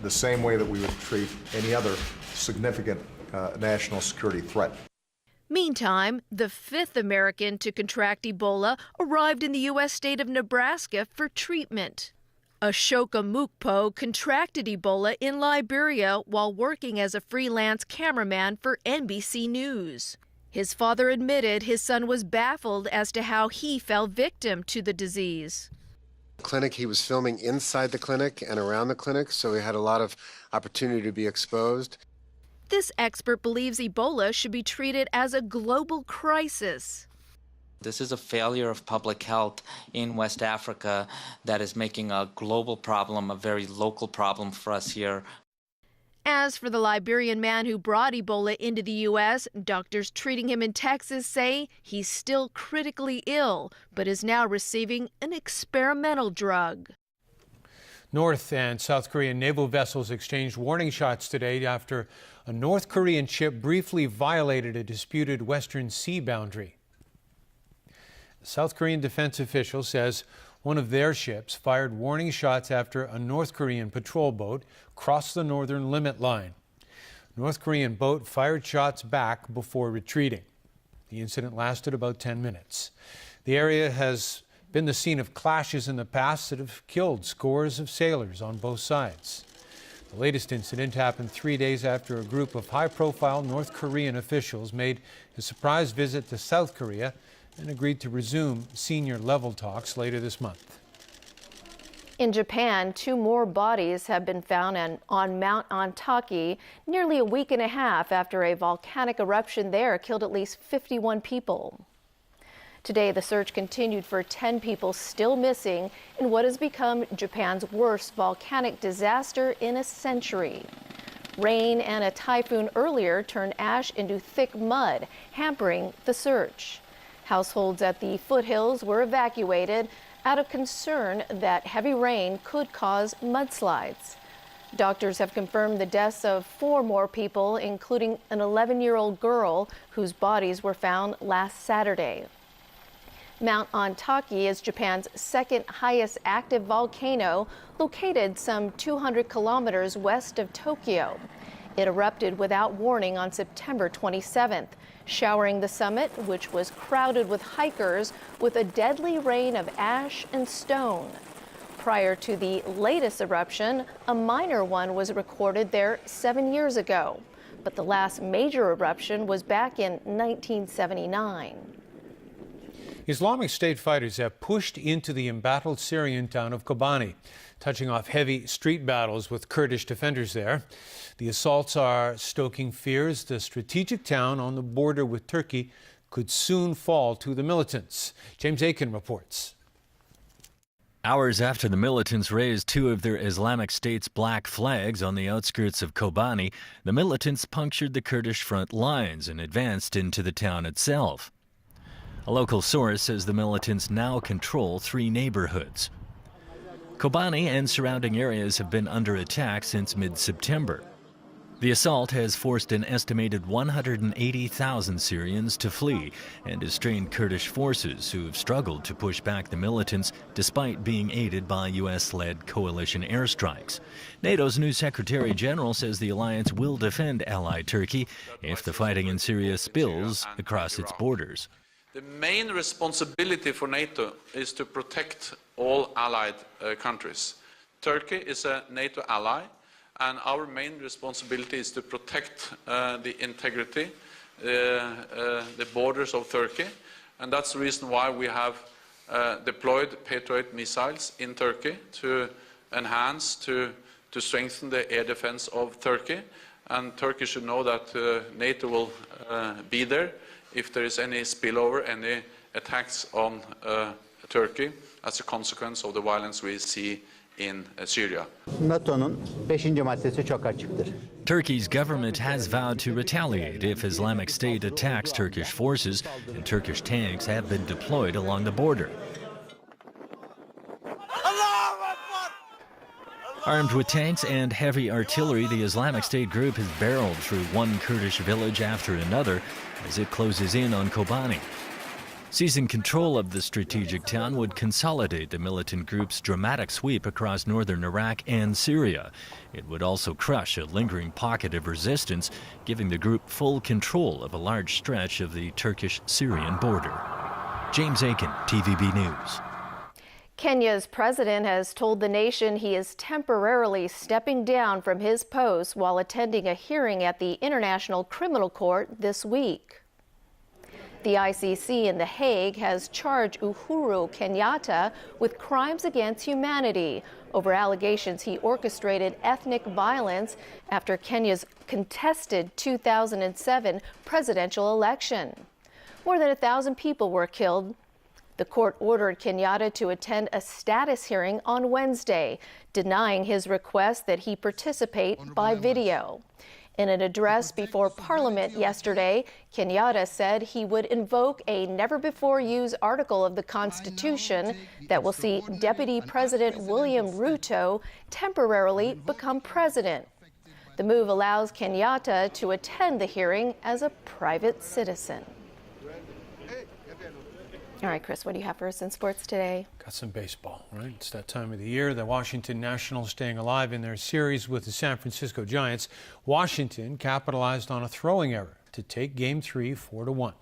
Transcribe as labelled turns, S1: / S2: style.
S1: the same way that we would treat any other significant national security threat.
S2: Meantime, the fifth American to contract Ebola arrived in the U.S. state of Nebraska for treatment. Ashoka Mukpo contracted Ebola in Liberia while working as a freelance cameraman for NBC News. His father admitted his son was baffled as to how he fell victim to the disease.
S3: Clinic, he was filming inside the clinic and around the clinic, so he had a lot of opportunity to be exposed.
S2: This expert believes Ebola should be treated as a global crisis.
S4: This is a failure of public health in West Africa that is making a global problem a very local problem for us here.
S2: As for the Liberian man who brought Ebola into the U.S., doctors treating him in Texas say he's still critically ill, but is now receiving an experimental drug.
S5: North and South Korean naval vessels exchanged warning shots today after a North Korean ship briefly violated a disputed Western Sea boundary. A South Korean defense official says one of their ships fired warning shots after a North Korean patrol boat crossed the northern limit line. North Korean boat fired shots back before retreating. The incident lasted about 10 minutes. The area has been the scene of clashes in the past that have killed scores of sailors on both sides. The latest incident happened 3 days after a group of high-profile North Korean officials made a surprise visit to South Korea and agreed to resume senior-level talks later this month.
S6: In Japan, 2 more bodies have been found on Mount Ontake nearly a week and a half after a volcanic eruption there killed at least 51 people. Today, the search continued for 10 people still missing in what has become Japan's worst volcanic disaster in a century. Rain and a typhoon earlier turned ash into thick mud, hampering the search. Households at the foothills were evacuated out of concern that heavy rain could cause mudslides. Doctors have confirmed the deaths of 4 more people, including an 11-year-old girl whose bodies were found last Saturday. Mount Ontake is Japan's second highest active volcano, located some 200 kilometers west of Tokyo. It erupted without warning on September 27th, showering the summit, which was crowded with hikers, with a deadly rain of ash and stone. Prior to the latest eruption, a minor one was recorded there 7 years ago, but the last major eruption was back in 1979.
S5: Islamic State fighters have pushed into the embattled Syrian town of Kobani, touching off heavy street battles with Kurdish defenders there. The assaults are stoking fears the strategic town on the border with Turkey could soon fall to the militants. James Aiken reports.
S7: Hours after the militants raised 2 of their Islamic State's black flags on the outskirts of Kobani, the militants punctured the Kurdish front lines and advanced into the town itself. A local source says the militants now control 3 neighborhoods. Kobani and surrounding areas have been under attack since mid-September. The assault has forced an estimated 180,000 Syrians to flee and has strained Kurdish forces who have struggled to push back the militants despite being aided by U.S.-led coalition airstrikes. NATO's new Secretary General says the alliance will defend allied Turkey if the fighting in Syria spills across its borders.
S8: The main responsibility for NATO is to protect all allied countries. Turkey is a NATO ally, and our main responsibility is to protect the integrity, the borders of Turkey, and that's the reason why we have deployed Patriot missiles in Turkey to enhance, to strengthen the air defense of Turkey, and Turkey should know that NATO will be there if there is any spillover, any attacks on Turkey as a consequence of the violence we see in Syria.
S9: NATO'nun 5. maddesi çok açıktır.
S7: Turkey's government has vowed to retaliate if Islamic State attacks Turkish forces, and Turkish tanks have been deployed along the border. Armed with tanks and heavy artillery, the Islamic State group has barreled through one Kurdish village after another as it closes in on Kobani. Seizing control of the strategic town would consolidate the militant group's dramatic sweep across northern Iraq and Syria. It would also crush a lingering pocket of resistance, giving the group full control of a large stretch of the Turkish-Syrian border. James Aiken, TVB News.
S6: Kenya's president has told the nation he is temporarily stepping down from his post while attending a hearing at the International Criminal Court this week. The ICC in The Hague has charged Uhuru Kenyatta with crimes against humanity over allegations he orchestrated ethnic violence after Kenya's contested 2007 presidential election. More than 1,000 people were killed. The court ordered Kenyatta to attend a status hearing on Wednesday, denying his request that he participate by video. In an address before Parliament yesterday, Kenyatta said he would invoke a never-before-used article of the Constitution that will see Deputy President William Ruto temporarily become president. The move allows Kenyatta to attend the hearing as a private citizen. All right, Chris, what do you have for us in sports today?
S5: Got some baseball, right? It's that time of the year. The Washington Nationals staying alive in their series with the San Francisco Giants. Washington capitalized on a throwing error to take Game 3 4-1.